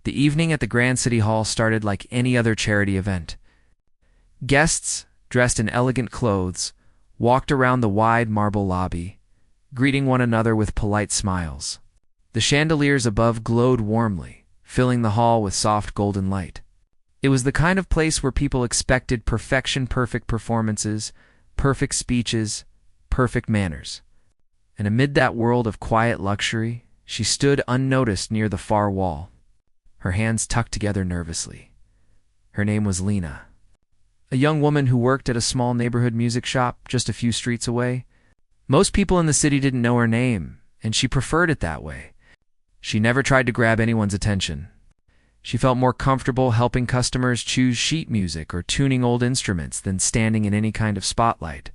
The evening at the Grand City Hall started like any other charity event. Guests, dressed in elegant clothes, walked around the wide marble lobby, greeting one another with polite smiles. The chandeliers above glowed warmly, filling the hall with soft golden light. It was the kind of place where people expected perfection, perfect performances, perfect speeches, perfect manners. And amid that world of quiet luxury, she stood unnoticed near the far wall, her hands tucked together nervously. Her name was Lena, a young woman who worked at a small neighborhood music shop just a few streets away. Most people in the city didn't know her name, and she preferred it that way. She never tried to grab anyone's attention. She felt more comfortable helping customers choose sheet music or tuning old instruments than standing in any kind of spotlight.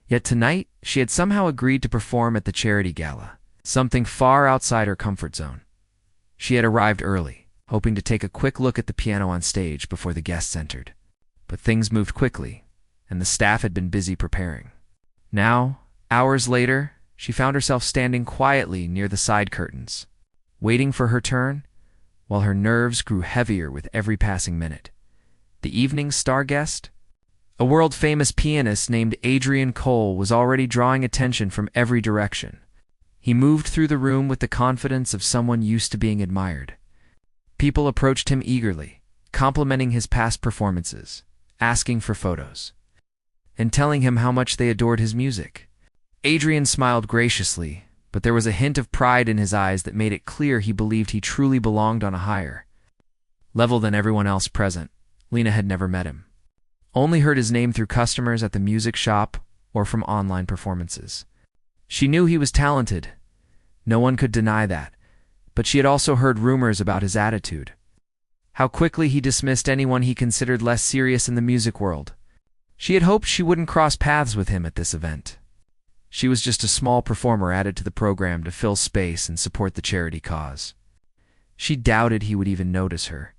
Yet tonight, she had somehow agreed to perform at the charity gala, something far outside her comfort zone. She had arrived early, hoping to take a quick look at the piano on stage before the guests entered. But things moved quickly, and the staff had been busy preparing. Now, hours later, she found herself standing quietly near the side curtains, waiting for her turn, while her nerves grew heavier with every passing minute. The evening's star guest, a world-famous pianist named Adrian Cole, was already drawing attention from every direction. He moved through the room with the confidence of someone used to being admired. People approached him eagerly, complimenting his past performances, asking for photos, and telling him how much they adored his music. Adrian smiled graciously, but there was a hint of pride in his eyes that made it clear he believed he truly belonged on a higher level than everyone else present. Lena had never met him, only heard his name through customers at the music shop or from online performances. She knew he was talented. No one could deny that, but she had also heard rumors about his attitude. How quickly he dismissed anyone he considered less serious in the music world. She had hoped she wouldn't cross paths with him at this event. She was just a small performer added to the program to fill space and support the charity cause. She doubted he would even notice her,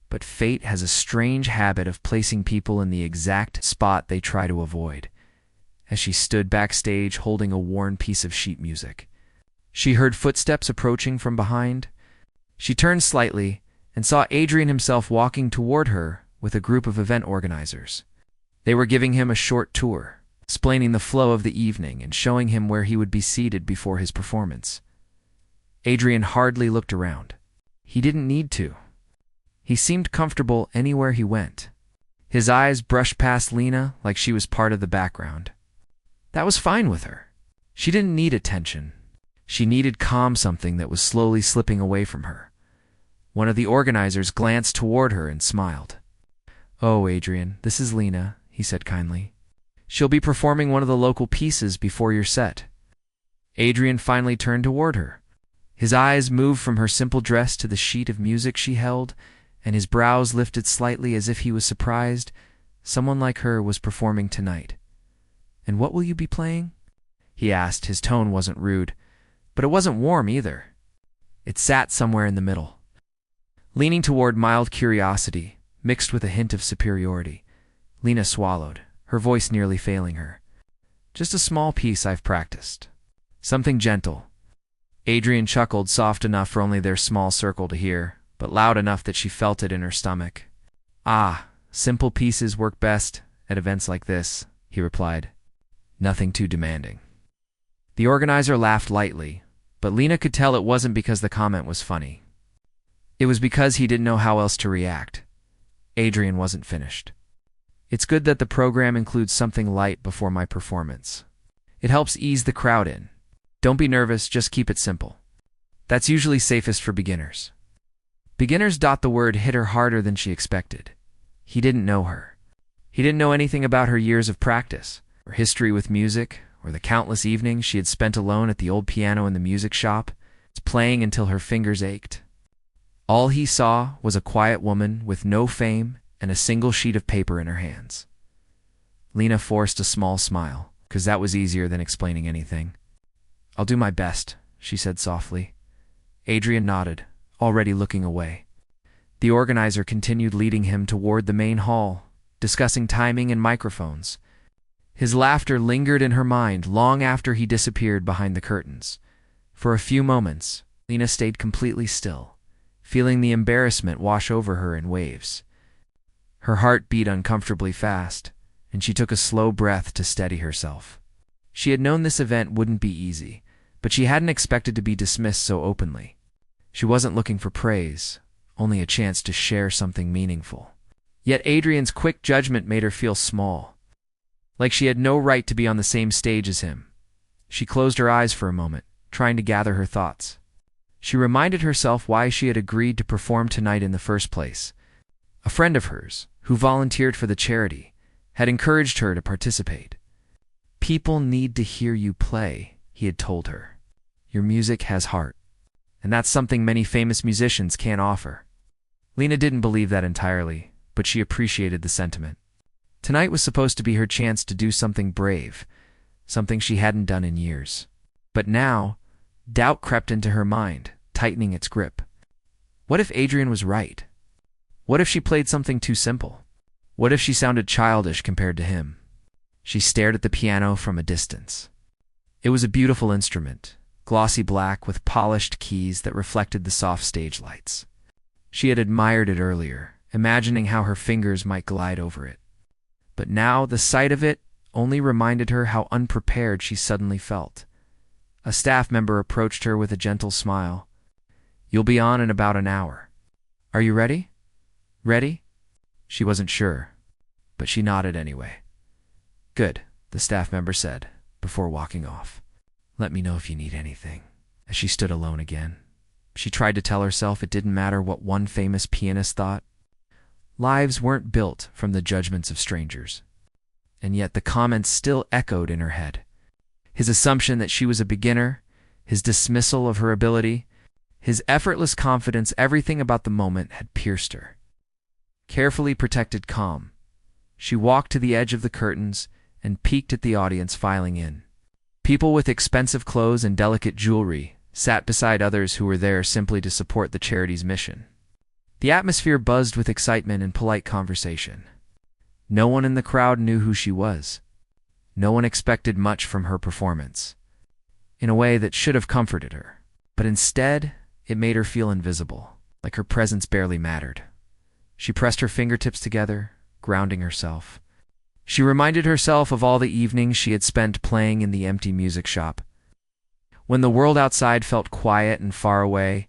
but fate has a strange habit of placing people in the exact spot they try to avoid. As she stood backstage holding a worn piece of sheet music, she heard footsteps approaching from behind. She turned slightly and saw Adrian himself walking toward her with a group of event organizers. They were giving him a short tour, explaining the flow of the evening and showing him where he would be seated before his performance. Adrian hardly looked around. He didn't need to. He seemed comfortable anywhere he went. His eyes brushed past Lena like she was part of the background. That was fine with her. She didn't need attention. She needed calm, something that was slowly slipping away from her. One of the organizers glanced toward her and smiled. "Oh, Adrian, this is Lena," he said kindly. "She'll be performing one of the local pieces before your set." Adrian finally turned toward her. His eyes moved from her simple dress to the sheet of music she held, and his brows lifted slightly as if he was surprised. Someone like her was performing tonight. "And what will you be playing?" he asked. His tone wasn't rude, but it wasn't warm either. It sat somewhere in the middle, leaning toward mild curiosity, mixed with a hint of superiority. Lena swallowed, her voice nearly failing her. "Just a small piece I've practiced. Something gentle." Adrian chuckled, soft enough for only their small circle to hear, but loud enough that she felt it in her stomach. "Ah, simple pieces work best at events like this," he replied. "Nothing too demanding." The organizer laughed lightly, but Lena could tell it wasn't because the comment was funny. It was because he didn't know how else to react. Adrian wasn't finished. "It's good that the program includes something light before my performance. It helps ease the crowd in. Don't be nervous, just keep it simple. That's usually safest for beginners." Beginners. The word hit her harder than she expected. He didn't know her. He didn't know anything about her years of practice, or history with music, or the countless evenings she had spent alone at the old piano in the music shop, playing until her fingers ached. All he saw was a quiet woman with no fame and a single sheet of paper in her hands. Lena forced a small smile, because that was easier than explaining anything. "I'll do my best," she said softly. Adrian nodded, already looking away. The organizer continued leading him toward the main hall, discussing timing and microphones. His laughter lingered in her mind long after he disappeared behind the curtains. For a few moments, Lena stayed completely still, feeling the embarrassment wash over her in waves. Her heart beat uncomfortably fast, and she took a slow breath to steady herself. She had known this event wouldn't be easy, but she hadn't expected to be dismissed so openly. She wasn't looking for praise, only a chance to share something meaningful. Yet Adrian's quick judgment made her feel small, like she had no right to be on the same stage as him. She closed her eyes for a moment, trying to gather her thoughts. She reminded herself why she had agreed to perform tonight in the first place. A friend of hers, who volunteered for the charity, had encouraged her to participate. "People need to hear you play," he had told her. "Your music has heart, and that's something many famous musicians can't offer." Lena didn't believe that entirely, but she appreciated the sentiment. Tonight was supposed to be her chance to do something brave, something she hadn't done in years. But now, doubt crept into her mind, tightening its grip. What if Adrian was right? What if she played something too simple? What if she sounded childish compared to him? She stared at the piano from a distance. It was a beautiful instrument, glossy black with polished keys that reflected the soft stage lights. She had admired it earlier, imagining how her fingers might glide over it. But now the sight of it only reminded her how unprepared she suddenly felt. A staff member approached her with a gentle smile. "You'll be on in about an hour. Are you ready?" "Ready?" She wasn't sure, but she nodded anyway. "Good," the staff member said, before walking off. "Let me know if you need anything." As she stood alone again, she tried to tell herself it didn't matter what one famous pianist thought. Lives weren't built from the judgments of strangers. And yet the comments still echoed in her head. His assumption that she was a beginner, his dismissal of her ability, his effortless confidence, everything about the moment had pierced her. Carefully protected calm, she walked to the edge of the curtains and peeked at the audience filing in. People with expensive clothes and delicate jewelry sat beside others who were there simply to support the charity's mission. The atmosphere buzzed with excitement and polite conversation. No one in the crowd knew who she was. No one expected much from her performance, in a way that should have comforted her. But instead, it made her feel invisible, like her presence barely mattered. She pressed her fingertips together, grounding herself. She reminded herself of all the evenings she had spent playing in the empty music shop. When the world outside felt quiet and far away,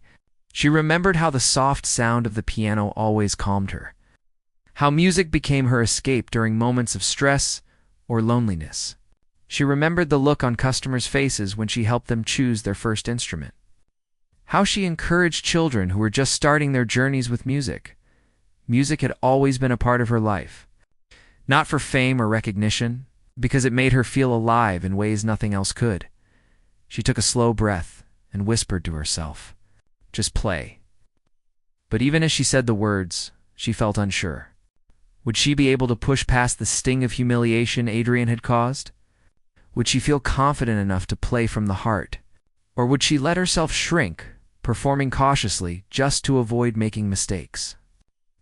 she remembered how the soft sound of the piano always calmed her, how music became her escape during moments of stress or loneliness. She remembered the look on customers' faces when she helped them choose their first instrument, how she encouraged children who were just starting their journeys with music. Music had always been a part of her life, not for fame or recognition, because it made her feel alive in ways nothing else could. She took a slow breath and whispered to herself, "Just play." But even as she said the words, she felt unsure. Would she be able to push past the sting of humiliation Adrian had caused? Would she feel confident enough to play from the heart? Or would she let herself shrink, performing cautiously just to avoid making mistakes?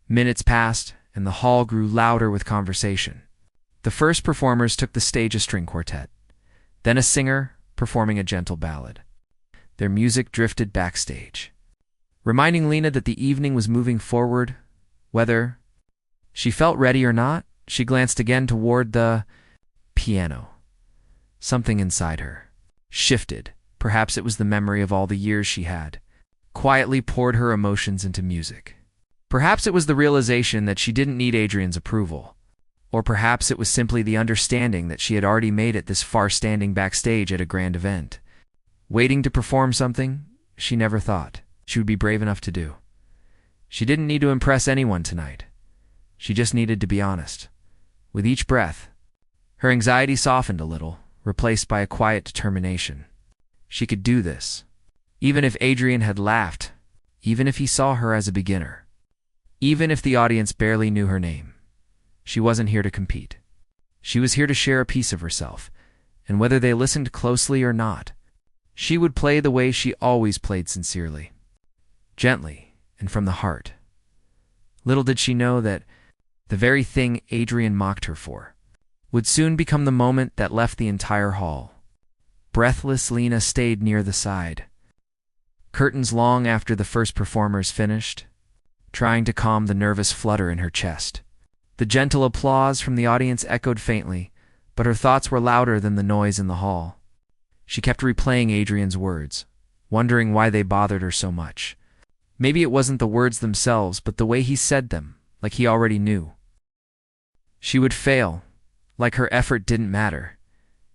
Minutes passed, and the hall grew louder with conversation. The first performers took the stage a string quartet, then a singer performing a gentle ballad. Their music drifted backstage, reminding Lena that the evening was moving forward, whether she felt ready or not. She glanced again toward the piano. Something inside her shifted. Perhaps it was the memory of all the years she had quietly poured her emotions into music. Perhaps it was the realization that she didn't need Adrian's approval. Or perhaps it was simply the understanding that she had already made it this far standing backstage at a grand event, waiting to perform something she never thought she would be brave enough to do. She didn't need to impress anyone tonight. She just needed to be honest. With each breath, her anxiety softened a little, replaced by a quiet determination. She could do this, even if Adrian had laughed, even if he saw her as a beginner, even if the audience barely knew her name. She wasn't here to compete. She was here to share a piece of herself, and whether they listened closely or not, she would play the way she always played, sincerely, gently, and from the heart. Little did she know that the very thing Adrian mocked her for would soon become the moment that left the entire hall. Breathless, Lena stayed near the side, curtains long after the first performers finished, trying to calm the nervous flutter in her chest. The gentle applause from the audience echoed faintly, but her thoughts were louder than the noise in the hall. She kept replaying Adrian's words, wondering why they bothered her so much. Maybe it wasn't the words themselves, but the way he said them, like he already knew. She would fail, like her effort didn't matter.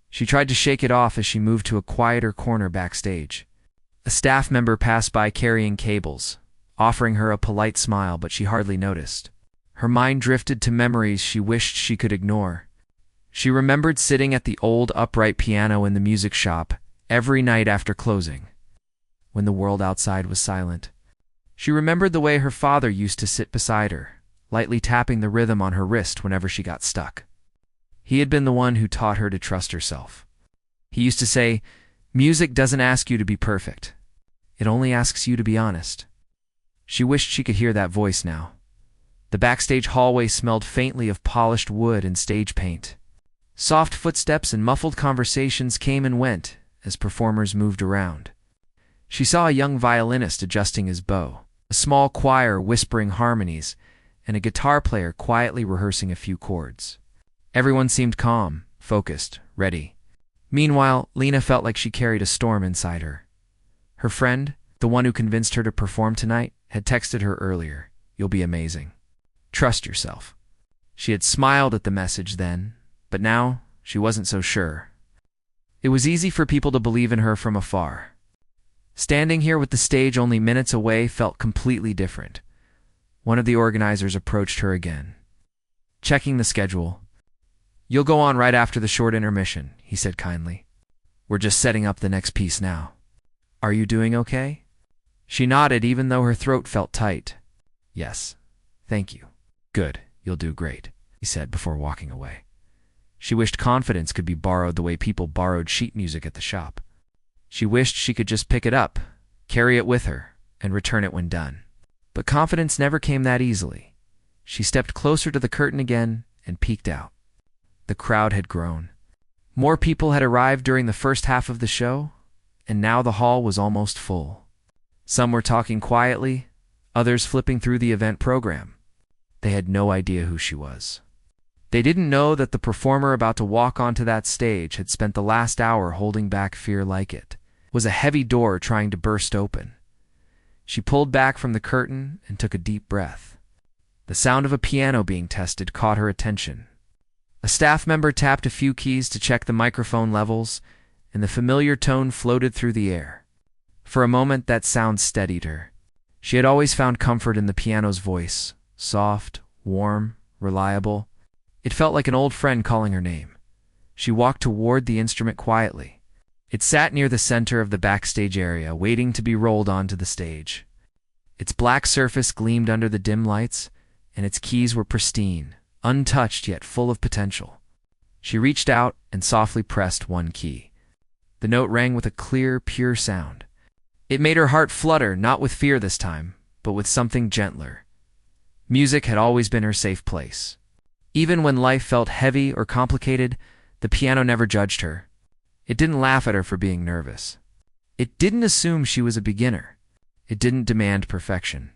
She tried to shake it off as she moved to a quieter corner backstage. A staff member passed by carrying cables, offering her a polite smile, but she hardly noticed. Her mind drifted to memories she wished she could ignore. She remembered sitting at the old upright piano in the music shop every night after closing, when the world outside was silent. She remembered the way her father used to sit beside her, lightly tapping the rhythm on her wrist whenever she got stuck. He had been the one who taught her to trust herself. He used to say, "Music doesn't ask you to be perfect. It only asks you to be honest." She wished she could hear that voice now. The backstage hallway smelled faintly of polished wood and stage paint. Soft footsteps and muffled conversations came and went as performers moved around. She saw a young violinist adjusting his bow, a small choir whispering harmonies, and a guitar player quietly rehearsing a few chords. Everyone seemed calm, focused, ready. Meanwhile, Lena felt like she carried a storm inside her. Her friend, the one who convinced her to perform tonight, had texted her earlier, "You'll be amazing. Trust yourself." She had smiled at the message then, but now she wasn't so sure. It was easy for people to believe in her from afar. Standing here with the stage only minutes away felt completely different. One of the organizers approached her again. Checking the schedule, "You'll go on right after the short intermission," he said kindly. "We're just setting up the next piece now. Are you doing okay?" She nodded even though her throat felt tight. "Yes, thank you." "Good, you'll do great," he said before walking away. She wished confidence could be borrowed the way people borrowed sheet music at the shop. She wished she could just pick it up, carry it with her, and return it when done. But confidence never came that easily. She stepped closer to the curtain again and peeked out. The crowd had grown. More people had arrived during the first half of the show, and now the hall was almost full. Some were talking quietly, others flipping through the event program. They had no idea who she was. They didn't know that the performer about to walk onto that stage had spent the last hour holding back fear like it was a heavy door trying to burst open. She pulled back from the curtain and took a deep breath. The sound of a piano being tested caught her attention. A staff member tapped a few keys to check the microphone levels, and the familiar tone floated through the air. For a moment, that sound steadied her. She had always found comfort in the piano's voice, soft, warm, reliable. It felt like an old friend calling her name. She walked toward the instrument quietly. It sat near the center of the backstage area, waiting to be rolled onto the stage. Its black surface gleamed under the dim lights, and its keys were pristine, untouched yet full of potential. She reached out and softly pressed one key. The note rang with a clear, pure sound. It made her heart flutter, not with fear this time, but with something gentler. Music had always been her safe place. Even when life felt heavy or complicated, the piano never judged her. It didn't laugh at her for being nervous. It didn't assume she was a beginner. It didn't demand perfection.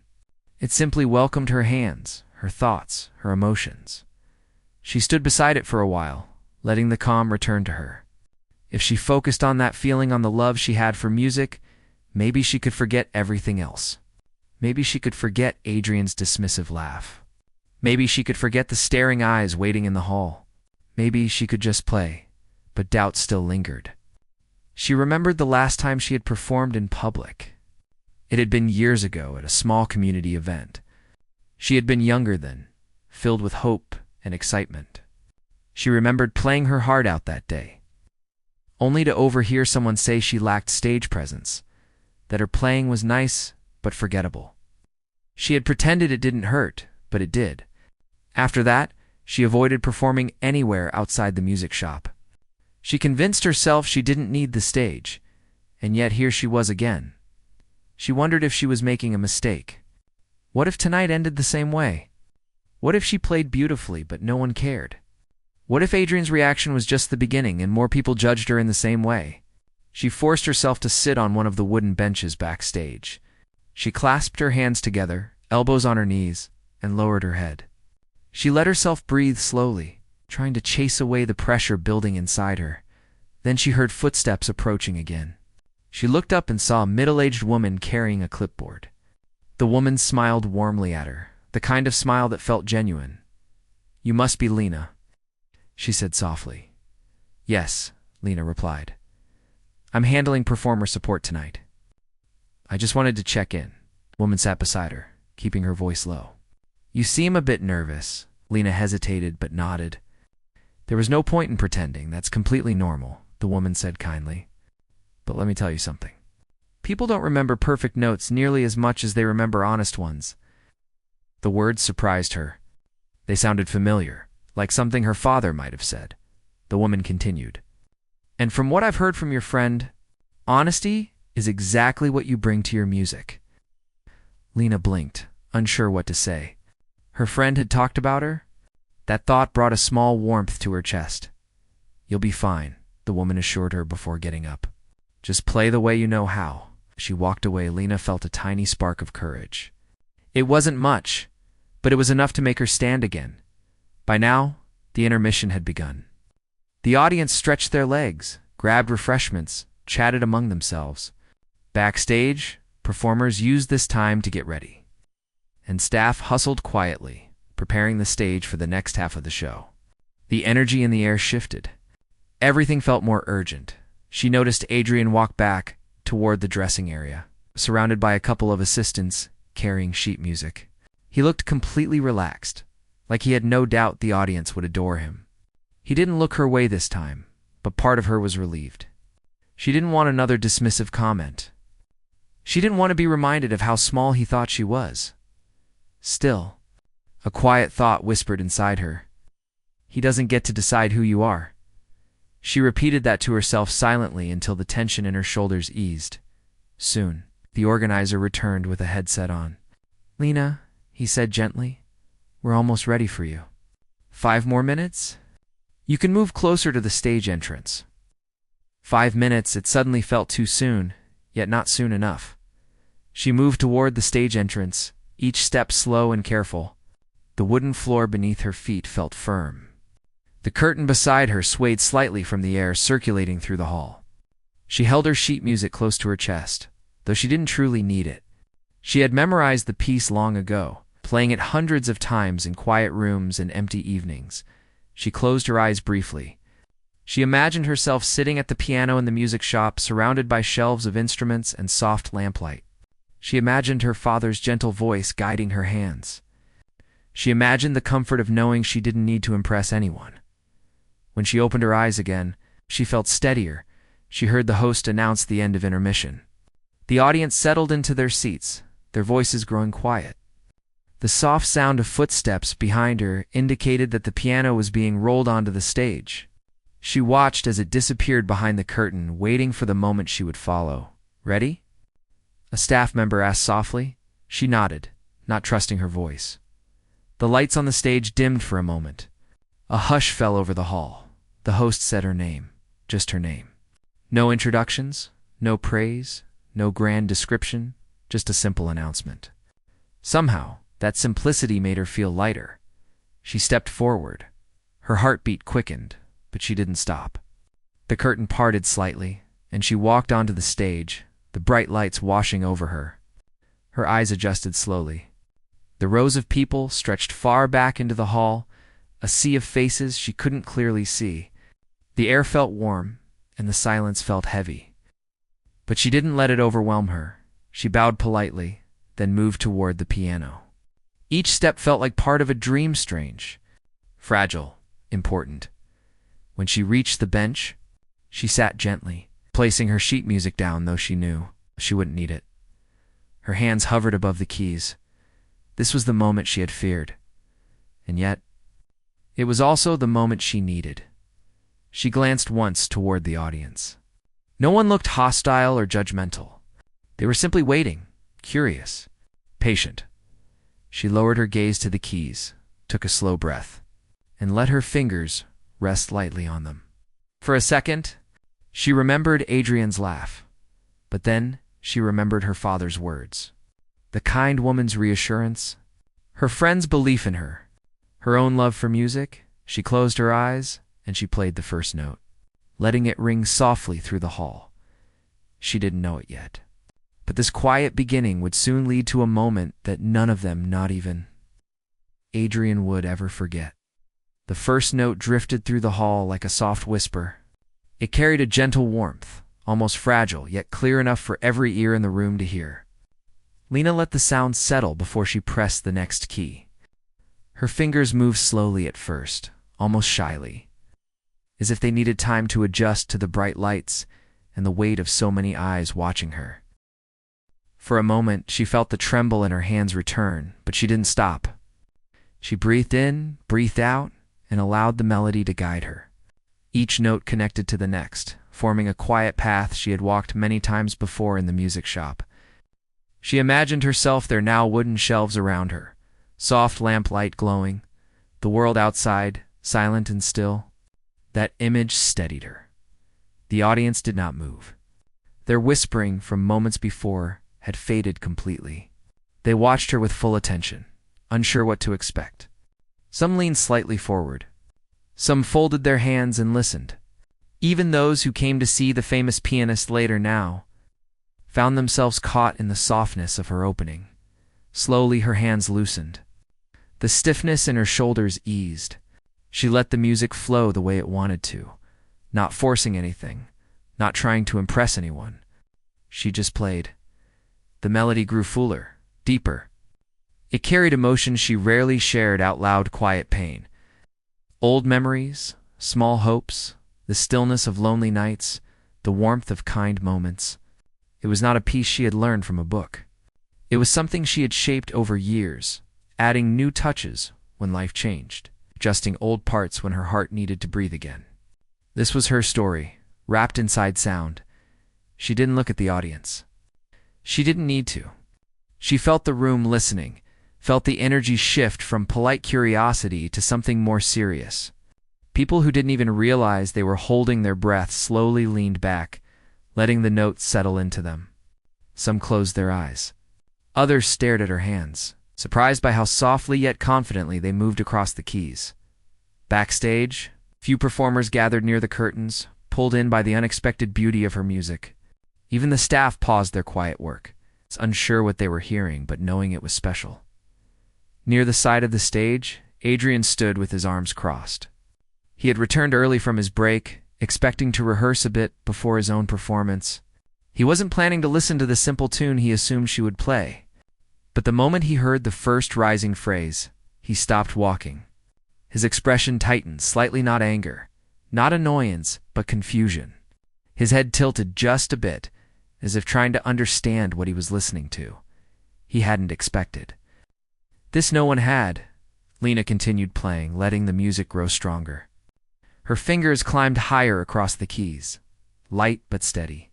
It simply welcomed her hands, her thoughts, her emotions. She stood beside it for a while, letting the calm return to her. If she focused on that feeling, on the love she had for music, maybe she could forget everything else. Maybe she could forget Adrian's dismissive laugh. Maybe she could forget the staring eyes waiting in the hall. Maybe she could just play, but doubt still lingered. She remembered the last time she had performed in public. It had been years ago at a small community event. She had been younger then, filled with hope and excitement. She remembered playing her heart out that day, only to overhear someone say she lacked stage presence, that her playing was nice but forgettable. She had pretended it didn't hurt, but it did. After that, she avoided performing anywhere outside the music shop. She convinced herself she didn't need the stage, and yet here she was again. She wondered if she was making a mistake. What if tonight ended the same way? What if she played beautifully but no one cared? What if Adrian's reaction was just the beginning and more people judged her in the same way? She forced herself to sit on one of the wooden benches backstage. She clasped her hands together, elbows on her knees, and lowered her head. She let herself breathe slowly, trying to chase away the pressure building inside her. Then she heard footsteps approaching again. She looked up and saw a middle-aged woman carrying a clipboard. The woman smiled warmly at her, the kind of smile that felt genuine. "You must be Lena," she said softly. "Yes," Lena replied. "I'm handling performer support tonight." "I just wanted to check in." The woman sat beside her, keeping her voice low. "You seem a bit nervous." Lena hesitated but nodded. "There was no point in pretending. That's completely normal," the woman said kindly. "But let me tell you something. People don't remember perfect notes nearly as much as they remember honest ones." The words surprised her. They sounded familiar, like something her father might have said. The woman continued. "And from what I've heard from your friend, honesty is exactly what you bring to your music." Lena blinked, unsure what to say. Her friend had talked about her? That thought brought a small warmth to her chest. "You'll be fine," the woman assured her before getting up. "Just play the way you know how." As she walked away, Lena felt a tiny spark of courage. It wasn't much, but it was enough to make her stand again. By now, the intermission had begun. The audience stretched their legs, grabbed refreshments, chatted among themselves. Backstage, performers used this time to get ready, and staff hustled quietly, preparing the stage for the next half of the show. The energy in the air shifted. Everything felt more urgent. She noticed Adrian walk back toward the dressing area, surrounded by a couple of assistants carrying sheet music. He looked completely relaxed, like he had no doubt the audience would adore him. He didn't look her way this time, but part of her was relieved. She didn't want another dismissive comment. She didn't want to be reminded of how small he thought she was. Still, a quiet thought whispered inside her. "He doesn't get to decide who you are." She repeated that to herself silently until the tension in her shoulders eased. Soon, the organizer returned with a headset on. "Lena," he said gently, "we're almost ready for you. 5 more minutes? You can move closer to the stage entrance." 5 minutes, it suddenly felt too soon, yet not soon enough. She moved toward the stage entrance, each step slow and careful. The wooden floor beneath her feet felt firm. The curtain beside her swayed slightly from the air circulating through the hall. She held her sheet music close to her chest, though she didn't truly need it. She had memorized the piece long ago, playing it hundreds of times in quiet rooms and empty evenings. She closed her eyes briefly. She imagined herself sitting at the piano in the music shop, surrounded by shelves of instruments and soft lamplight. She imagined her father's gentle voice guiding her hands. She imagined the comfort of knowing she didn't need to impress anyone. When she opened her eyes again, she felt steadier. She heard the host announce the end of intermission. The audience settled into their seats, their voices growing quiet. The soft sound of footsteps behind her indicated that the piano was being rolled onto the stage. She watched as it disappeared behind the curtain, waiting for the moment she would follow. "Ready?" a staff member asked softly. She nodded, not trusting her voice. The lights on the stage dimmed for a moment. A hush fell over the hall. The host said her name, just her name. No introductions, no praise, no grand description, just a simple announcement. Somehow, that simplicity made her feel lighter. She stepped forward. Her heartbeat quickened, but she didn't stop. The curtain parted slightly, and she walked onto the stage, the bright lights washing over her. Her eyes adjusted slowly. The rows of people stretched far back into the hall, a sea of faces she couldn't clearly see. The air felt warm, and the silence felt heavy. But she didn't let it overwhelm her. She bowed politely, then moved toward the piano. Each step felt like part of a dream, strange, fragile, important. When she reached the bench, she sat gently, placing her sheet music down, though she knew she wouldn't need it. Her hands hovered above the keys. This was the moment she had feared. And yet, it was also the moment she needed. She glanced once toward the audience. No one looked hostile or judgmental. They were simply waiting, curious, patient. She lowered her gaze to the keys, took a slow breath, and let her fingers rest lightly on them. For a second, She remembered Adrian's laugh, but then she remembered her father's words. The kind woman's reassurance, her friend's belief in her, her own love for music. She closed her eyes and she played the first note, letting it ring softly through the hall. She didn't know it yet, but this quiet beginning would soon lead to a moment that none of them, not even Adrian, would ever forget. The first note drifted through the hall like a soft whisper. It carried a gentle warmth, almost fragile, yet clear enough for every ear in the room to hear. Lena let the sound settle before she pressed the next key. Her fingers moved slowly at first, almost shyly, as if they needed time to adjust to the bright lights and the weight of so many eyes watching her. For a moment, she felt the tremble in her hands return, but she didn't stop. She breathed in, breathed out, and allowed the melody to guide her. Each note connected to the next, forming a quiet path she had walked many times before in the music shop. She imagined herself there, now wooden shelves around her, soft lamplight glowing, the world outside, silent and still. That image steadied her. The audience did not move. Their whispering from moments before had faded completely. They watched her with full attention, unsure what to expect. Some leaned slightly forward. Some folded their hands and listened. Even those who came to see the famous pianist later now found themselves caught in the softness of her opening. Slowly her hands loosened. The stiffness in her shoulders eased. She let the music flow the way it wanted to, not forcing anything, not trying to impress anyone. She just played. The melody grew fuller, deeper. It carried emotions she rarely shared out loud: quiet pain, old memories, small hopes, the stillness of lonely nights, the warmth of kind moments. It was not a piece she had learned from a book. It was something she had shaped over years, adding new touches when life changed, adjusting old parts when her heart needed to breathe again. This was her story, wrapped inside sound. She didn't look at the audience. She didn't need to. She felt the room listening, felt the energy shift from polite curiosity to something more serious. People who didn't even realize they were holding their breath slowly leaned back, letting the notes settle into them. Some closed their eyes. Others stared at her hands, surprised by how softly yet confidently they moved across the keys. Backstage, few performers gathered near the curtains, pulled in by the unexpected beauty of her music. Even the staff paused their quiet work, unsure what they were hearing, but knowing it was special. Near the side of the stage, Adrian stood with his arms crossed. He had returned early from his break, expecting to rehearse a bit before his own performance. He wasn't planning to listen to the simple tune he assumed she would play. But the moment he heard the first rising phrase, he stopped walking. His expression tightened, slightly, not anger, not annoyance, but confusion. His head tilted just a bit, as if trying to understand what he was listening to. He hadn't expected. This no one had. Lena continued playing, letting the music grow stronger. Her fingers climbed higher across the keys, light but steady,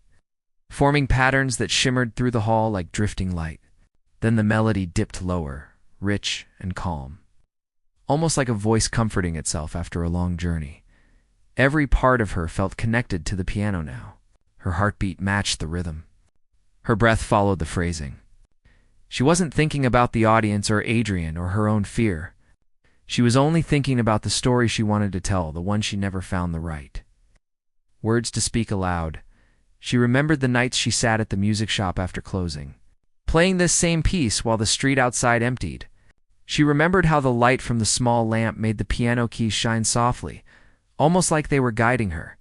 forming patterns that shimmered through the hall like drifting light. Then the melody dipped lower, rich and calm, almost like a voice comforting itself after a long journey. Every part of her felt connected to the piano now. Her heartbeat matched the rhythm. Her breath followed the phrasing. She wasn't thinking about the audience or Adrian or her own fear. She was only thinking about the story she wanted to tell, the one she never found the right words to speak aloud. She remembered the nights she sat at the music shop after closing, playing this same piece while the street outside emptied. She remembered how the light from the small lamp made the piano keys shine softly, almost like they were guiding her.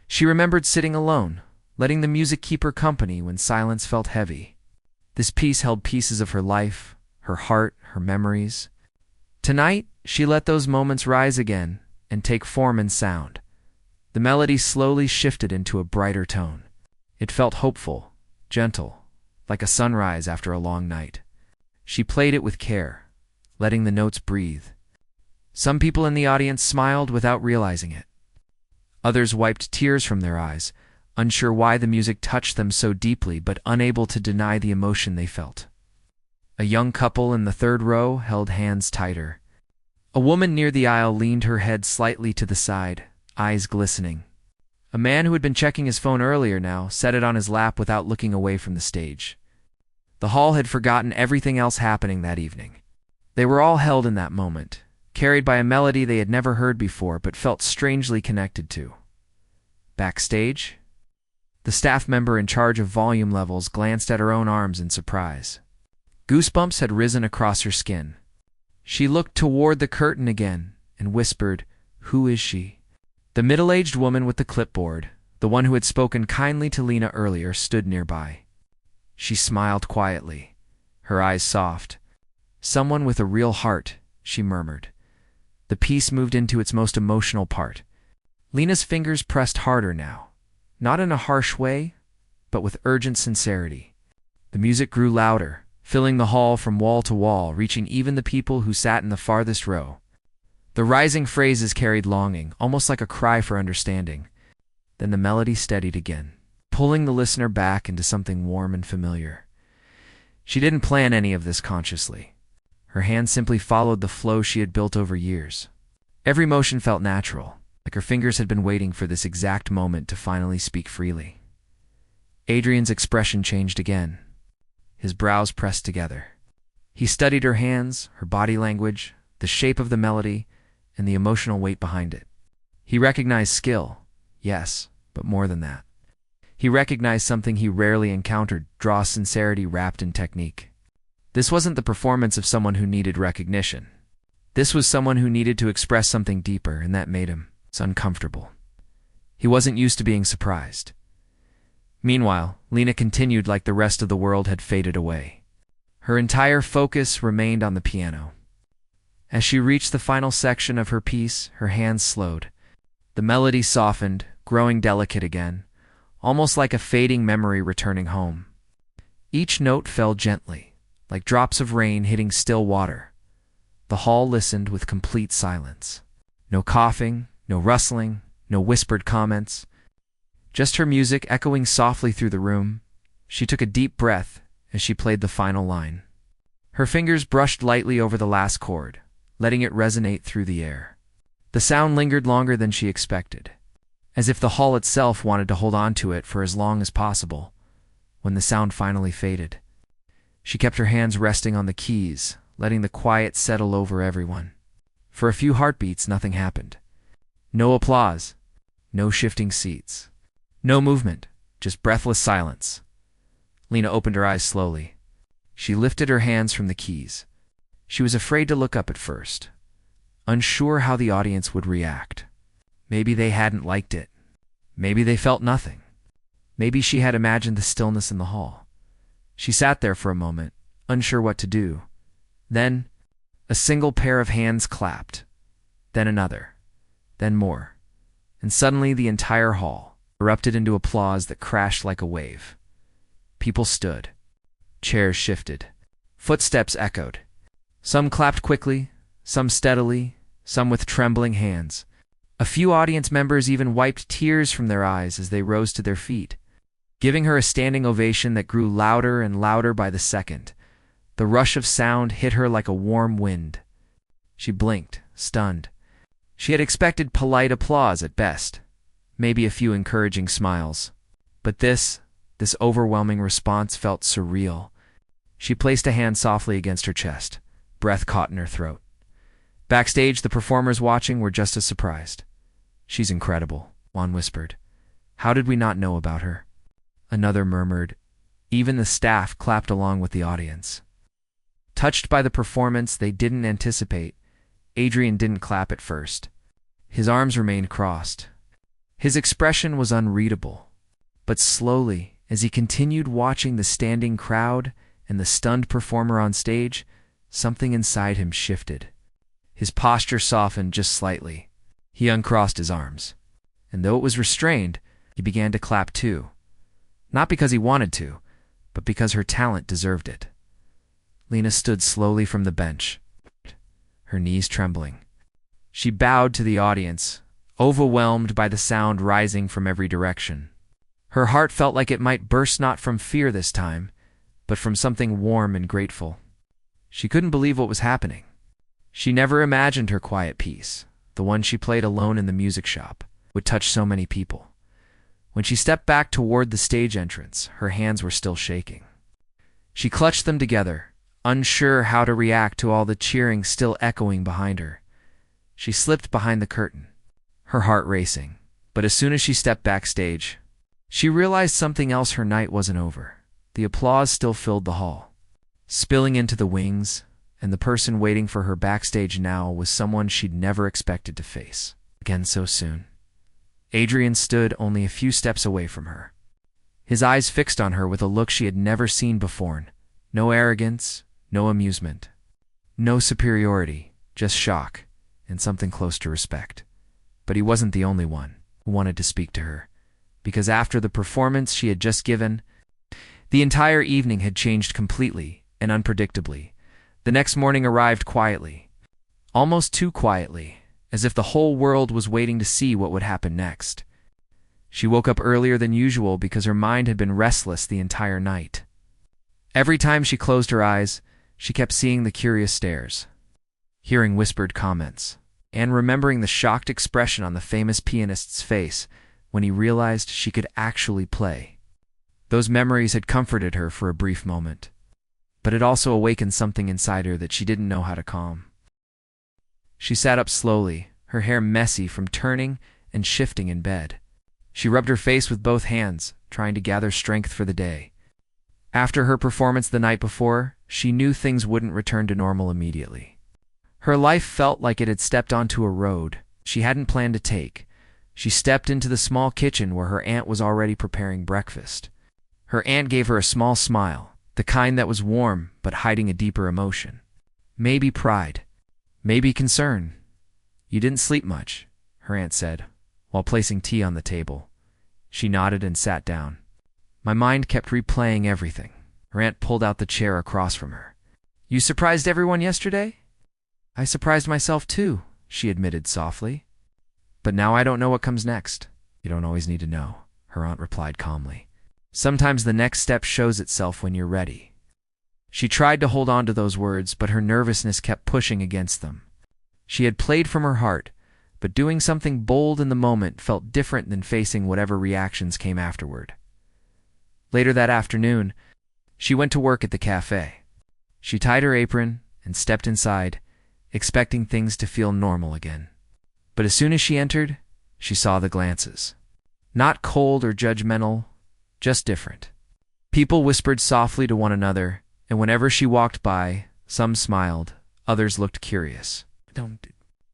She remembered sitting alone, letting the music keep her company when silence felt heavy. This piece held pieces of her life, her heart, her memories. Tonight, she let those moments rise again and take form and sound. The melody slowly shifted into a brighter tone. It felt hopeful, gentle, like a sunrise after a long night. She played it with care, letting the notes breathe. Some people in the audience smiled without realizing it. Others wiped tears from their eyes, unsure why the music touched them so deeply but unable to deny the emotion they felt. A young couple in the third row held hands tighter. A woman near the aisle leaned her head slightly to the side, eyes glistening. A man who had been checking his phone earlier now set it on his lap without looking away from the stage. The hall had forgotten everything else happening that evening. They were all held in that moment, carried by a melody they had never heard before but felt strangely connected to. Backstage, the staff member in charge of volume levels glanced at her own arms in surprise. Goosebumps had risen across her skin. She looked toward the curtain again and whispered, "Who is she?" The middle-aged woman with the clipboard, the one who had spoken kindly to Lena earlier, stood nearby. She smiled quietly, her eyes soft. "Someone with a real heart," she murmured. The piece moved into its most emotional part. Lena's fingers pressed harder now, not in a harsh way, but with urgent sincerity. The music grew louder, filling the hall from wall to wall, reaching even the people who sat in the farthest row. The rising phrases carried longing, almost like a cry for understanding. Then the melody steadied again, pulling the listener back into something warm and familiar. She didn't plan any of this consciously. Her hand simply followed the flow she had built over years. Every motion felt natural, like her fingers had been waiting for this exact moment to finally speak freely. Adrian's expression changed again. His brows pressed together. He studied her hands, her body language, the shape of the melody, and the emotional weight behind it. He recognized skill, yes, but more than that. He recognized something he rarely encountered: raw sincerity wrapped in technique. This wasn't the performance of someone who needed recognition. This was someone who needed to express something deeper, and that made him uncomfortable. He wasn't used to being surprised. Meanwhile, Lena continued like the rest of the world had faded away. Her entire focus remained on the piano. As she reached the final section of her piece, her hands slowed. The melody softened, growing delicate again, almost like a fading memory returning home. Each note fell gently, like drops of rain hitting still water. The hall listened with complete silence. No coughing, no rustling, no whispered comments. Just her music echoing softly through the room. She took a deep breath as she played the final line. Her fingers brushed lightly over the last chord, letting it resonate through the air. The sound lingered longer than she expected, as if the hall itself wanted to hold on to it for as long as possible. When the sound finally faded, she kept her hands resting on the keys, letting the quiet settle over everyone. For a few heartbeats, nothing happened. No applause, no shifting seats, no movement, just breathless silence. Lena opened her eyes slowly. She lifted her hands from the keys. She was afraid to look up at first, unsure how the audience would react. Maybe they hadn't liked it. Maybe they felt nothing. Maybe she had imagined the stillness in the hall. She sat there for a moment, unsure what to do. Then, a single pair of hands clapped. Then another. Then more. And suddenly the entire hall erupted into applause that crashed like a wave. People stood. Chairs shifted. Footsteps echoed. Some clapped quickly, some steadily, some with trembling hands. A few audience members even wiped tears from their eyes as they rose to their feet, giving her a standing ovation that grew louder and louder by the second. The rush of sound hit her like a warm wind. She blinked, stunned. She had expected polite applause at best, maybe a few encouraging smiles. But this overwhelming response felt surreal. She placed a hand softly against her chest. Breath caught in her throat. Backstage, the performers watching were just as surprised. "She's incredible," one whispered. "How did we not know about her?" Another murmured. Even the staff clapped along with the audience. Touched by the performance they didn't anticipate, Adrian didn't clap at first. His arms remained crossed. His expression was unreadable. But slowly, as he continued watching the standing crowd and the stunned performer on stage, something inside him shifted. His posture softened just slightly. He uncrossed his arms. And though it was restrained, he began to clap too. Not because he wanted to, but because her talent deserved it. Lena stood slowly from the bench, her knees trembling. She bowed to the audience, overwhelmed by the sound rising from every direction. Her heart felt like it might burst, not from fear this time, but from something warm and grateful. She couldn't believe what was happening. She never imagined her quiet piece, the one she played alone in the music shop, would touch so many people. When she stepped back toward the stage entrance, her hands were still shaking. She clutched them together, unsure how to react to all the cheering still echoing behind her. She slipped behind the curtain, her heart racing. But as soon as she stepped backstage, she realized something else. Her night wasn't over. The applause still filled the hall, spilling into the wings, and the person waiting for her backstage now was someone she'd never expected to face again so soon. Adrian stood only a few steps away from her, his eyes fixed on her with a look she had never seen before. No arrogance, no amusement, no superiority, just shock and something close to respect. But he wasn't the only one who wanted to speak to her, because after the performance she had just given, the entire evening had changed completely and unpredictably. The next morning arrived quietly, almost too quietly, as if the whole world was waiting to see what would happen next. She woke up earlier than usual because her mind had been restless the entire night. Every time she closed her eyes, she kept seeing the curious stares, hearing whispered comments, and remembering the shocked expression on the famous pianist's face when he realized she could actually play. Those memories had comforted her for a brief moment, but it also awakened something inside her that she didn't know how to calm. She sat up slowly, her hair messy from turning and shifting in bed. She rubbed her face with both hands, trying to gather strength for the day. After her performance the night before, she knew things wouldn't return to normal immediately. Her life felt like it had stepped onto a road she hadn't planned to take. She stepped into the small kitchen where her aunt was already preparing breakfast. Her aunt gave her a small smile, the kind that was warm but hiding a deeper emotion. Maybe pride. Maybe concern. "You didn't sleep much," her aunt said, while placing tea on the table. She nodded and sat down. "My mind kept replaying everything." Her aunt pulled out the chair across from her. "You surprised everyone yesterday?" "I surprised myself too," she admitted softly. "But now I don't know what comes next." "You don't always need to know," her aunt replied calmly. "Sometimes the next step shows itself when you're ready." She tried to hold on to those words, but her nervousness kept pushing against them. She had played from her heart, but doing something bold in the moment felt different than facing whatever reactions came afterward. Later that afternoon, she went to work at the cafe. She tied her apron and stepped inside, expecting things to feel normal again. But as soon as she entered, she saw the glances. Not cold or judgmental, just different. People whispered softly to one another, and whenever she walked by, some smiled, others looked curious.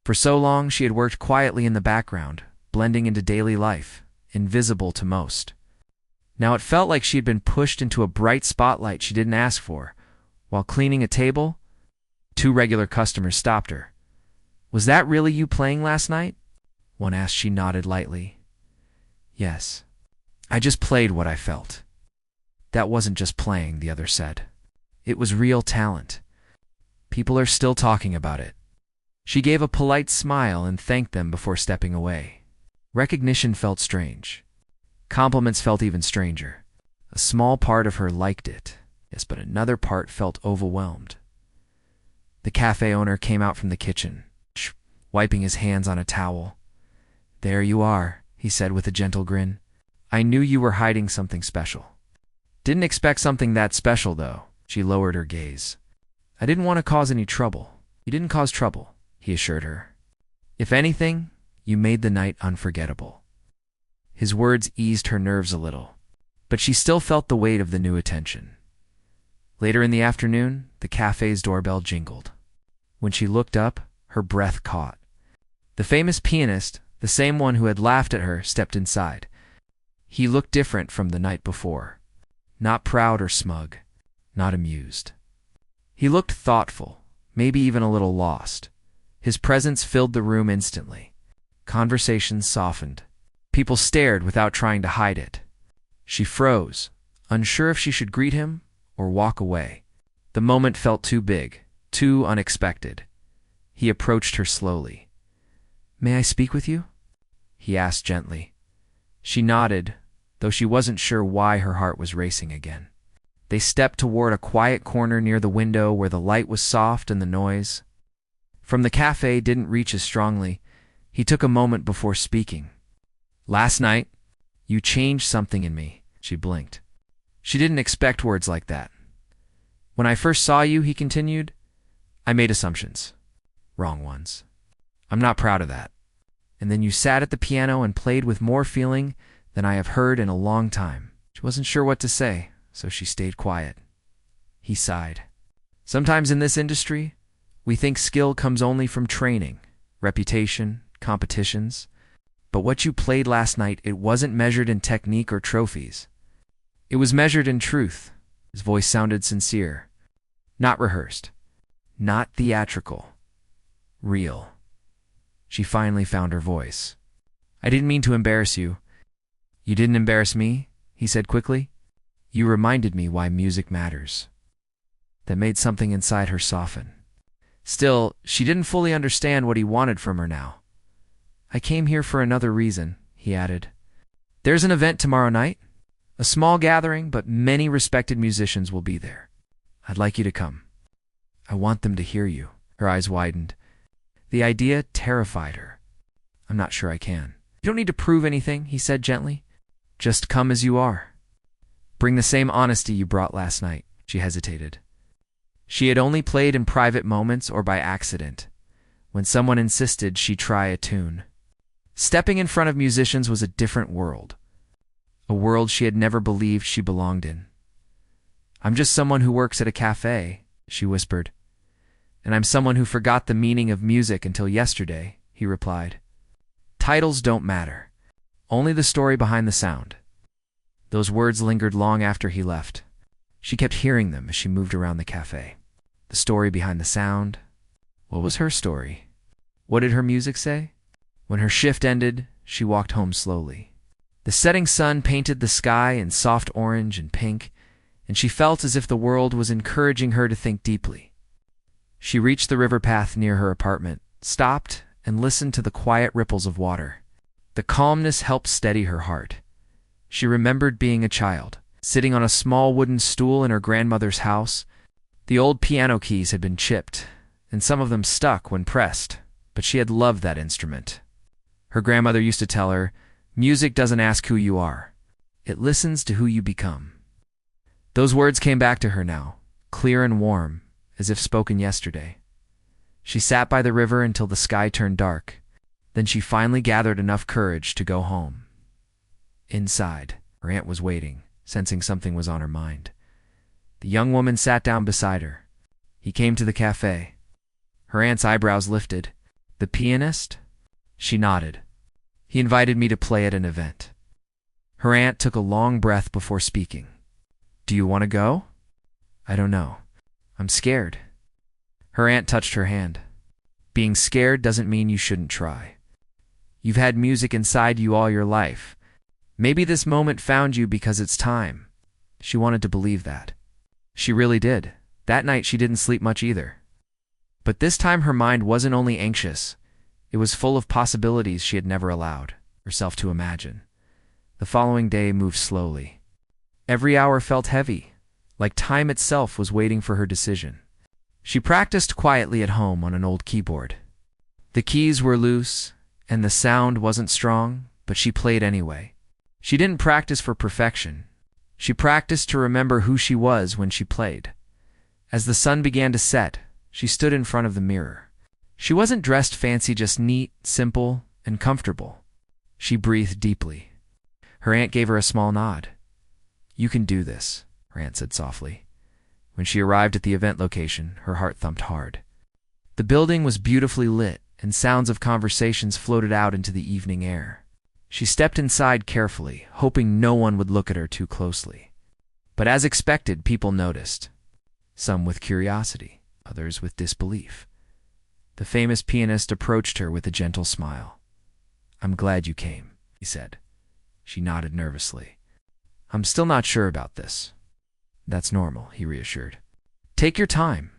For so long, she had worked quietly in the background, blending into daily life, invisible to most. Now it felt like she had been pushed into a bright spotlight she didn't ask for. While cleaning a table, 2 regular customers stopped her. "Was that really you playing last night?" one asked. She nodded lightly. "Yes. I just played what I felt." "That wasn't just playing," the other said. "It was real talent. People are still talking about it." She gave a polite smile and thanked them before stepping away. Recognition felt strange. Compliments felt even stranger. A small part of her liked it, yes, but another part felt overwhelmed. The cafe owner came out from the kitchen, wiping his hands on a towel. "There you are," he said with a gentle grin. "I knew you were hiding something special." "Didn't expect something that special, though." She lowered her gaze. "I didn't want to cause any trouble." "You didn't cause trouble," he assured her. "If anything, you made the night unforgettable." His words eased her nerves a little, but she still felt the weight of the new attention. Later in the afternoon, the cafe's doorbell jingled. When she looked up, her breath caught. The famous pianist, the same one who had laughed at her, stepped inside. He looked different from the night before. Not proud or smug, not amused. He looked thoughtful, maybe even a little lost. His presence filled the room instantly. Conversations softened. People stared without trying to hide it. She froze, unsure if she should greet him or walk away. The moment felt too big, too unexpected. He approached her slowly. "May I speak with you?" he asked gently. She nodded, though she wasn't sure why her heart was racing again. They stepped toward a quiet corner near the window where the light was soft and the noise from the cafe didn't reach as strongly. He took a moment before speaking. "Last night, You changed something in me. She blinked. She didn't expect words like that. When I first saw you, he continued, I made assumptions. Wrong ones. I'm not proud of that. And then you sat at the piano and played with more feeling than I have heard in a long time. She wasn't sure what to say, so she stayed quiet. He sighed. Sometimes in this industry, we think skill comes only from training, reputation, competitions. But what you played last night, it wasn't measured in technique or trophies. It was measured in truth. His voice sounded sincere. Not rehearsed. Not theatrical. Real. She finally found her voice. I didn't mean to embarrass you. You didn't embarrass me, he said quickly. You reminded me why music matters. That made something inside her soften. Still, she didn't fully understand what he wanted from her now. I came here for another reason, he added. There's an event tomorrow night. A small gathering, but many respected musicians will be there. I'd like you to come. I want them to hear you. Her eyes widened. The idea terrified her. I'm not sure I can. You don't need to prove anything, he said gently. Just come as you are. Bring the same honesty you brought last night. She hesitated. She had only played in private moments or by accident, when someone insisted she try a tune. Stepping in front of musicians was a different world, a world she had never believed she belonged in. I'm just someone who works at a cafe, she whispered. And I'm someone who forgot the meaning of music until yesterday, he replied. Titles don't matter, only the story behind the sound. Those words lingered long after he left. She kept hearing them as she moved around the cafe. The story behind the sound. What was her story? What did her music say? When her shift ended, she walked home slowly. The setting sun painted the sky in soft orange and pink, and she felt as if the world was encouraging her to think deeply. She reached the river path near her apartment, stopped, and listened to the quiet ripples of water. The calmness helped steady her heart. She remembered being a child, sitting on a small wooden stool in her grandmother's house. The old piano keys had been chipped, and some of them stuck when pressed, but she had loved that instrument. Her grandmother used to tell her, music doesn't ask who you are. It listens to who you become. Those words came back to her now, clear and warm, as if spoken yesterday. She sat by the river until the sky turned dark. Then she finally gathered enough courage to go home. Inside, her aunt was waiting, sensing something was on her mind. The young woman sat down beside her. He came to the cafe. Her aunt's eyebrows lifted. The pianist? She nodded. He invited me to play at an event. Her aunt took a long breath before speaking. Do you want to go? I don't know. I'm scared. Her aunt touched her hand. Being scared doesn't mean you shouldn't try. You've had music inside you all your life. Maybe this moment found you because it's time. She wanted to believe that. She really did. That night she didn't sleep much either. But this time her mind wasn't only anxious. It was full of possibilities she had never allowed herself to imagine. The following day moved slowly. Every hour felt heavy, like time itself was waiting for her decision. She practiced quietly at home on an old keyboard. The keys were loose, and the sound wasn't strong, but she played anyway. She didn't practice for perfection. She practiced to remember who she was when she played. As the sun began to set, she stood in front of the mirror. She wasn't dressed fancy, just neat, simple, and comfortable. She breathed deeply. Her aunt gave her a small nod. You can do this, her aunt said softly. When she arrived at the event location, her heart thumped hard. The building was beautifully lit, and sounds of conversations floated out into the evening air. She stepped inside carefully, hoping no one would look at her too closely. But as expected, people noticed. Some with curiosity, others with disbelief. The famous pianist approached her with a gentle smile. I'm glad you came, he said. She nodded nervously. I'm still not sure about this. That's normal, he reassured. Take your time.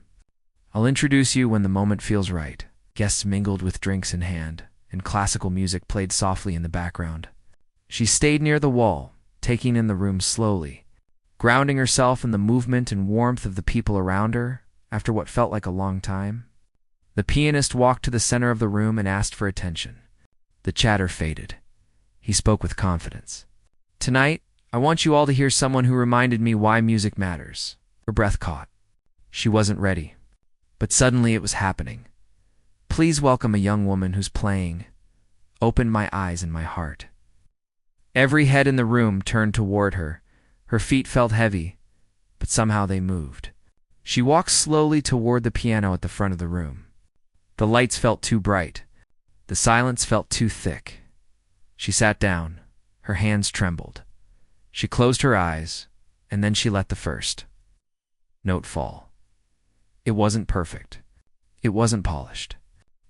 I'll introduce you when the moment feels right. Guests mingled with drinks in hand, and classical music played softly in the background. She stayed near the wall, taking in the room slowly, grounding herself in the movement and warmth of the people around her after what felt like a long time. The pianist walked to the center of the room and asked for attention. The chatter faded. He spoke with confidence. Tonight, I want you all to hear someone who reminded me why music matters. Her breath caught. She wasn't ready. But suddenly it was happening. Please welcome a young woman who's playing Open My Eyes and My Heart. Every head in the room turned toward her. Her feet felt heavy, but somehow they moved. She walked slowly toward the piano at the front of the room. The lights felt too bright. The silence felt too thick. She sat down. Her hands trembled. She closed her eyes, and then she let the first note fall. It wasn't perfect. It wasn't polished.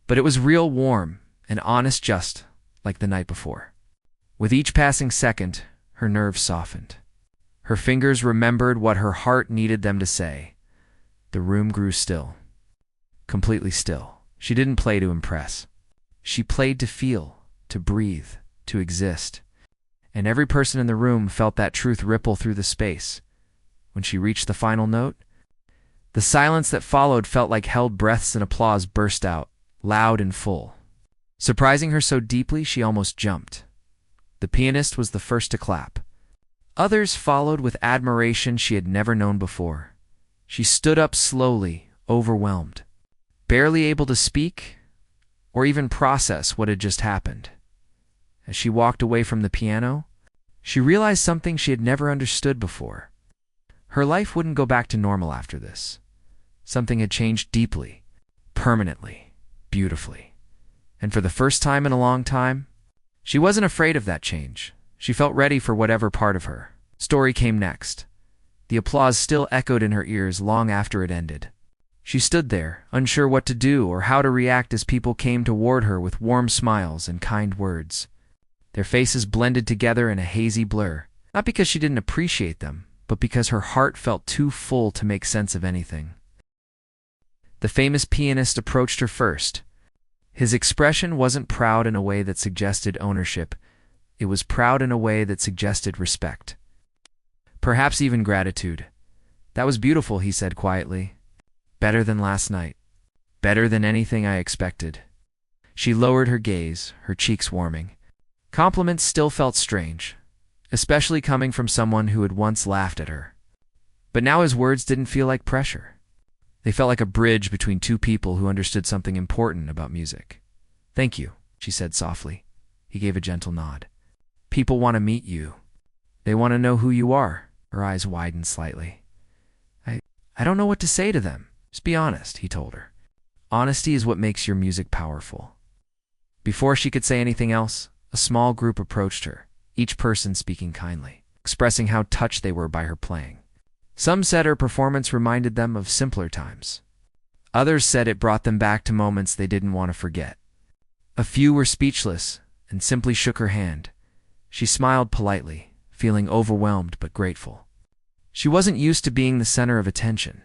But it was real warm and honest, just like the night before. With each passing second, her nerves softened. Her fingers remembered what her heart needed them to say. The room grew still. Completely still. She didn't play to impress. She played to feel, to breathe, to exist. And every person in the room felt that truth ripple through the space. When she reached the final note, the silence that followed felt like held breaths, and applause burst out, loud and full. Surprising her so deeply, she almost jumped. The pianist was the first to clap. Others followed with admiration she had never known before. She stood up slowly, overwhelmed, barely able to speak or even process what had just happened. As she walked away from the piano, she realized something she had never understood before. Her life wouldn't go back to normal after this. Something had changed deeply, permanently, beautifully. And for the first time in a long time, she wasn't afraid of that change. She felt ready for whatever part of her story came next. The applause still echoed in her ears long after it ended. She stood there, unsure what to do or how to react as people came toward her with warm smiles and kind words. Their faces blended together in a hazy blur, not because she didn't appreciate them, but because her heart felt too full to make sense of anything. The famous pianist approached her first. His expression wasn't proud in a way that suggested ownership. It was proud in a way that suggested respect. Perhaps even gratitude. "That was beautiful," he said quietly. "Better than last night. Better than anything I expected." She lowered her gaze, her cheeks warming. Compliments still felt strange, especially coming from someone who had once laughed at her. But now his words didn't feel like pressure. They felt like a bridge between two people who understood something important about music. "Thank you," she said softly. He gave a gentle nod. "People want to meet you. They want to know who you are." Her eyes widened slightly. I don't know what to say to them. Just be honest," he told her. "Honesty is what makes your music powerful." Before she could say anything else, a small group approached her, each person speaking kindly, expressing how touched they were by her playing. Some said her performance reminded them of simpler times. Others said it brought them back to moments they didn't want to forget. A few were speechless and simply shook her hand. She smiled politely, feeling overwhelmed but grateful. She wasn't used to being the center of attention.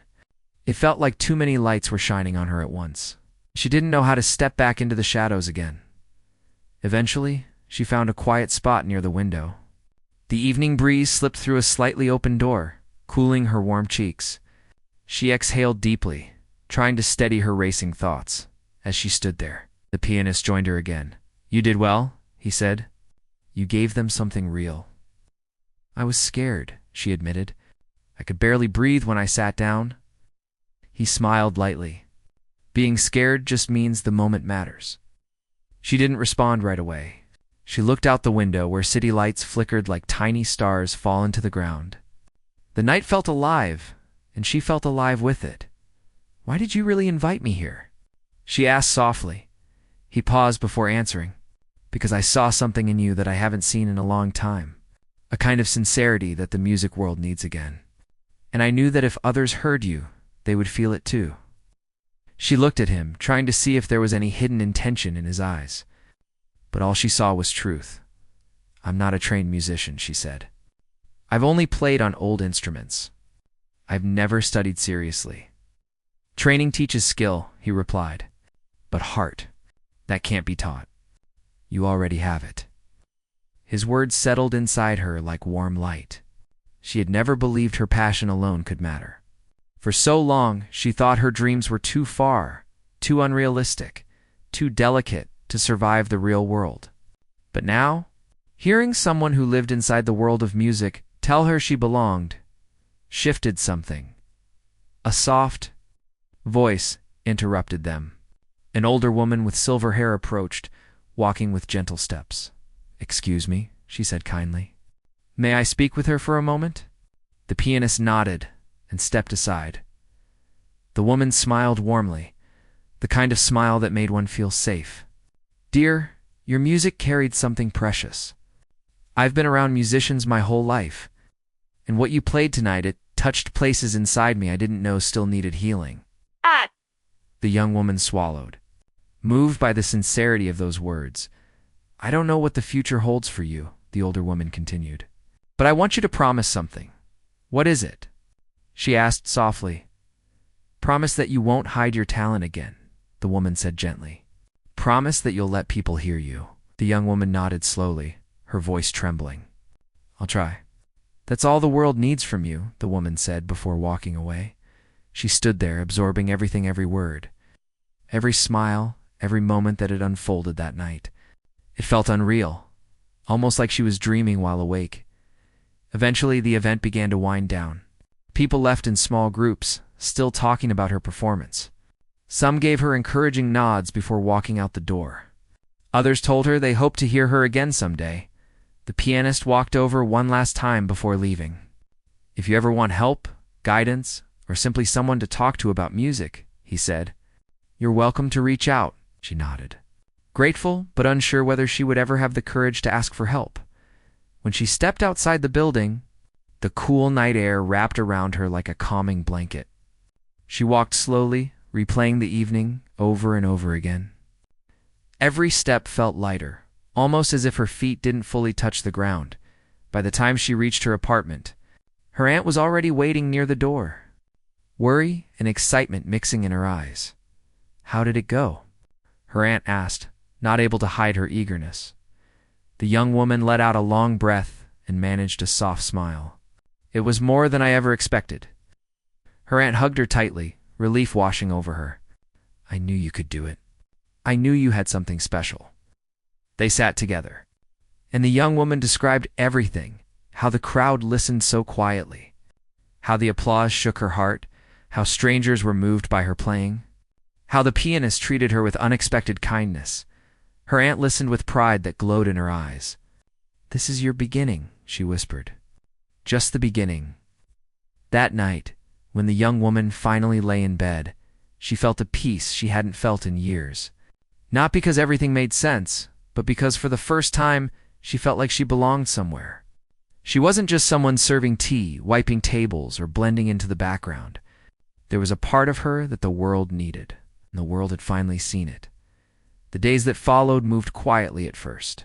It felt like too many lights were shining on her at once. She didn't know how to step back into the shadows again. Eventually, she found a quiet spot near the window. The evening breeze slipped through a slightly open door, cooling her warm cheeks. She exhaled deeply, trying to steady her racing thoughts. As she stood there, the pianist joined her again. "You did well," he said. "You gave them something real." "I was scared," she admitted. "I could barely breathe when I sat down." He smiled lightly. "Being scared just means the moment matters." She didn't respond right away. She looked out the window where city lights flickered like tiny stars fallen to the ground. The night felt alive, and she felt alive with it. "Why did you really invite me here?" she asked softly. He paused before answering. "Because I saw something in you that I haven't seen in a long time. A kind of sincerity that the music world needs again. And I knew that if others heard you, they would feel it too." She looked at him, trying to see if there was any hidden intention in his eyes. But all she saw was truth. "I'm not a trained musician," she said. "I've only played on old instruments. I've never studied seriously." "Training teaches skill," he replied. "But heart, that can't be taught. You already have it." His words settled inside her like warm light. She had never believed her passion alone could matter. For so long, she thought her dreams were too far, too unrealistic, too delicate to survive the real world. But now, Hearing someone who lived inside the world of music tell her she belonged shifted something. A soft voice interrupted them. An older woman with silver hair approached, walking with gentle steps. "Excuse me," she said kindly. "May I speak with her for a moment?" The pianist nodded and stepped aside. The woman smiled warmly, the kind of smile that made one feel safe. "Dear, your music carried something precious. I've been around musicians my whole life, and what you played tonight, it touched places inside me I didn't know still needed healing." The young woman swallowed, moved by the sincerity of those words. "I don't know what the future holds for you," the older woman continued, "but I want you to promise something." "What is it?" she asked softly. "Promise that you won't hide your talent again," the woman said gently. "Promise that you'll let people hear you." The young woman nodded slowly, her voice trembling. "I'll try." "That's all the world needs from you," the woman said before walking away. She stood there, absorbing everything, every word, every smile, every moment that had unfolded that night. It felt unreal, almost like she was dreaming while awake. Eventually, the event began to wind down. People left in small groups, still talking about her performance. Some gave her encouraging nods before walking out the door. Others told her they hoped to hear her again someday. The pianist walked over one last time before leaving. "If you ever want help, guidance, or simply someone to talk to about music," he said, "you're welcome to reach out." She nodded, grateful but unsure whether she would ever have the courage to ask for help. When she stepped outside the building, the cool night air wrapped around her like a calming blanket. She walked slowly, replaying the evening over and over again. Every step felt lighter, almost as if her feet didn't fully touch the ground. By the time she reached her apartment, her aunt was already waiting near the door, worry and excitement mixing in her eyes. "How did it go?" her aunt asked, not able to hide her eagerness. The young woman let out a long breath and managed a soft smile. "It was more than I ever expected." Her aunt hugged her tightly, relief washing over her. "I knew you could do it. I knew you had something special." They sat together, and the young woman described everything, how the crowd listened so quietly, how the applause shook her heart, how strangers were moved by her playing, how the pianist treated her with unexpected kindness. Her aunt listened with pride that glowed in her eyes. "This is your beginning," she whispered. "Just the beginning." That night, when the young woman finally lay in bed, she felt a peace she hadn't felt in years. Not because everything made sense, but because for the first time, she felt like she belonged somewhere. She wasn't just someone serving tea, wiping tables, or blending into the background. There was a part of her that the world needed, and the world had finally seen it. The days that followed moved quietly at first.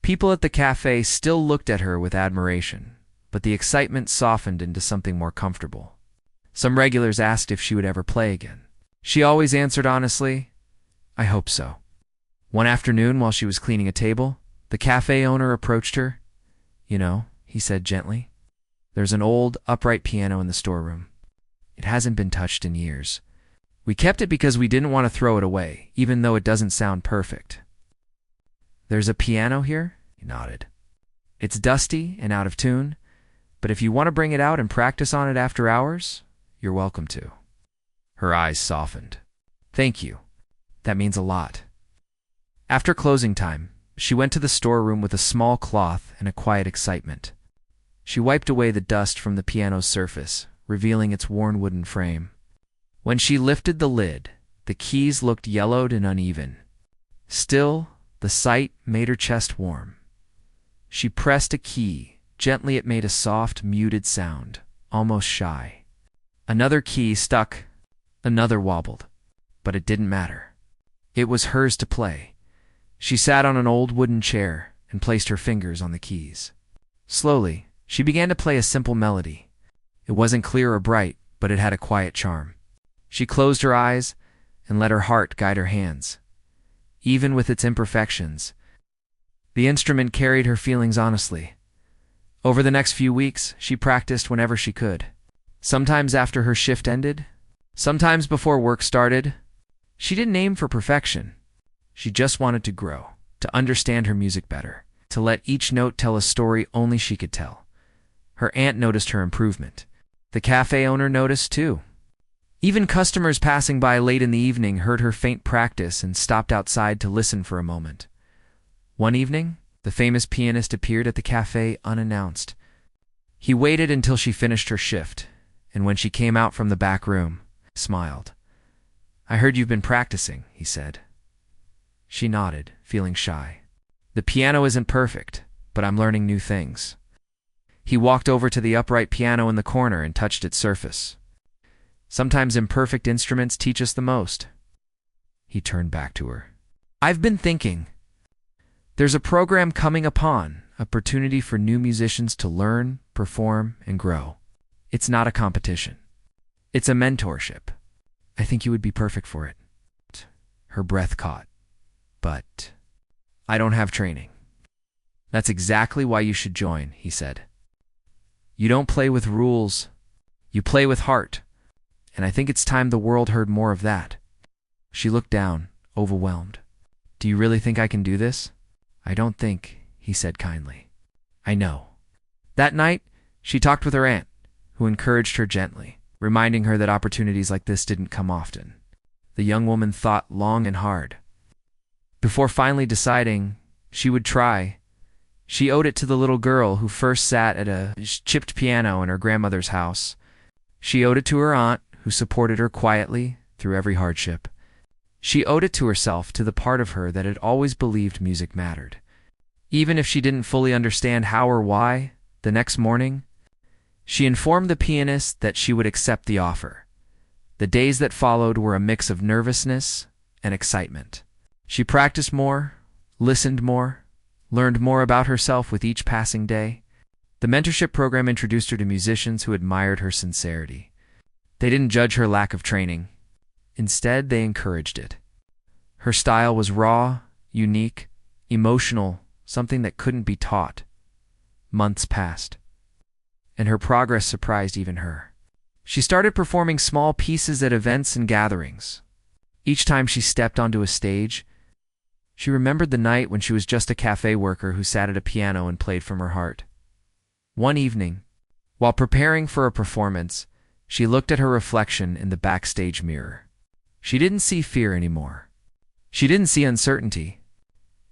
People at the cafe still looked at her with admiration, but the excitement softened into something more comfortable. Some regulars asked if she would ever play again. She always answered honestly, "I hope so." One afternoon, while she was cleaning a table, the cafe owner approached her. "You know," he said gently, "there's an old, upright piano in the storeroom. It hasn't been touched in years. We kept it because we didn't want to throw it away, even though it doesn't sound perfect." "There's a piano here?" He nodded. "It's dusty and out of tune, but if you want to bring it out and practice on it after hours, you're welcome to." Her eyes softened. "Thank you. That means a lot." After closing time, she went to the storeroom with a small cloth and a quiet excitement. She wiped away the dust from the piano's surface, revealing its worn wooden frame. When she lifted the lid, the keys looked yellowed and uneven. Still, the sight made her chest warm. She pressed a key. Gently it made a soft, muted sound, almost shy. Another key stuck, another wobbled, but it didn't matter. It was hers to play. She sat on an old wooden chair and placed her fingers on the keys. Slowly, she began to play a simple melody. It wasn't clear or bright, but it had a quiet charm. She closed her eyes and let her heart guide her hands. Even with its imperfections, the instrument carried her feelings honestly. Over the next few weeks, she practiced whenever she could. Sometimes after her shift ended, sometimes before work started. She didn't aim for perfection. She just wanted to grow, to understand her music better, to to let each note tell a story only she could tell. Her aunt noticed her improvement. The cafe owner noticed too. Even customers passing by late in the evening heard her faint practice and stopped outside to listen for a moment. One evening, the famous pianist appeared at the cafe unannounced. He waited until she finished her shift, and when she came out from the back room, smiled. "I heard you've been practicing," he said. She nodded, feeling shy. "The piano isn't perfect, but I'm learning new things." He walked over to the upright piano in the corner and touched its surface. "Sometimes imperfect instruments teach us the most." He turned back to her. "I've been thinking. There's a program coming upon, opportunity for new musicians to learn, perform, and grow. It's not a competition. It's a mentorship. I think you would be perfect for it." Her breath caught. "But I don't have training." "That's exactly why you should join," he said. "You don't play with rules. You play with heart. And I think it's time the world heard more of that." She looked down, overwhelmed. "Do you really think I can do this?" "I don't think," he said kindly. "I know." That night, she talked with her aunt, who encouraged her gently, reminding her that opportunities like this didn't come often. The young woman thought long and hard. Before finally deciding she would try, she owed it to the little girl who first sat at a chipped piano in her grandmother's house. She owed it to her aunt, who supported her quietly through every hardship. She owed it to herself, to the part of her that had always believed music mattered. Even if she didn't fully understand how or why, the next morning, she informed the pianist that she would accept the offer. The days that followed were a mix of nervousness and excitement. She practiced more, listened more, learned more about herself with each passing day. The mentorship program introduced her to musicians who admired her sincerity. They didn't judge her lack of training. Instead, they encouraged it. Her style was raw, unique, emotional, something that couldn't be taught. Months passed, and her progress surprised even her. She started performing small pieces at events and gatherings. Each time she stepped onto a stage, she remembered the night when she was just a cafe worker who sat at a piano and played from her heart. One evening, while preparing for a performance, she looked at her reflection in the backstage mirror. She didn't see fear anymore. She didn't see uncertainty.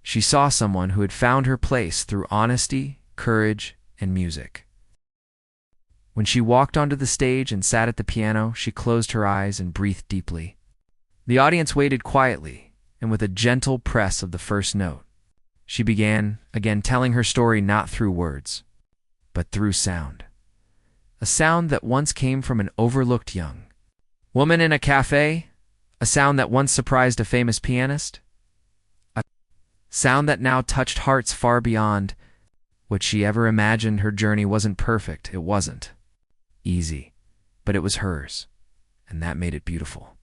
She saw someone who had found her place through honesty, courage, and music. When she walked onto the stage and sat at the piano, she closed her eyes and breathed deeply. The audience waited quietly, and with a gentle press of the first note, she began, again telling her story not through words, but through sound. A sound that once came from an overlooked young woman in a cafe, a sound that once surprised a famous pianist, a sound that now touched hearts far beyond what she ever imagined. Her journey wasn't perfect, it wasn't easy, but it was hers, and that made it beautiful.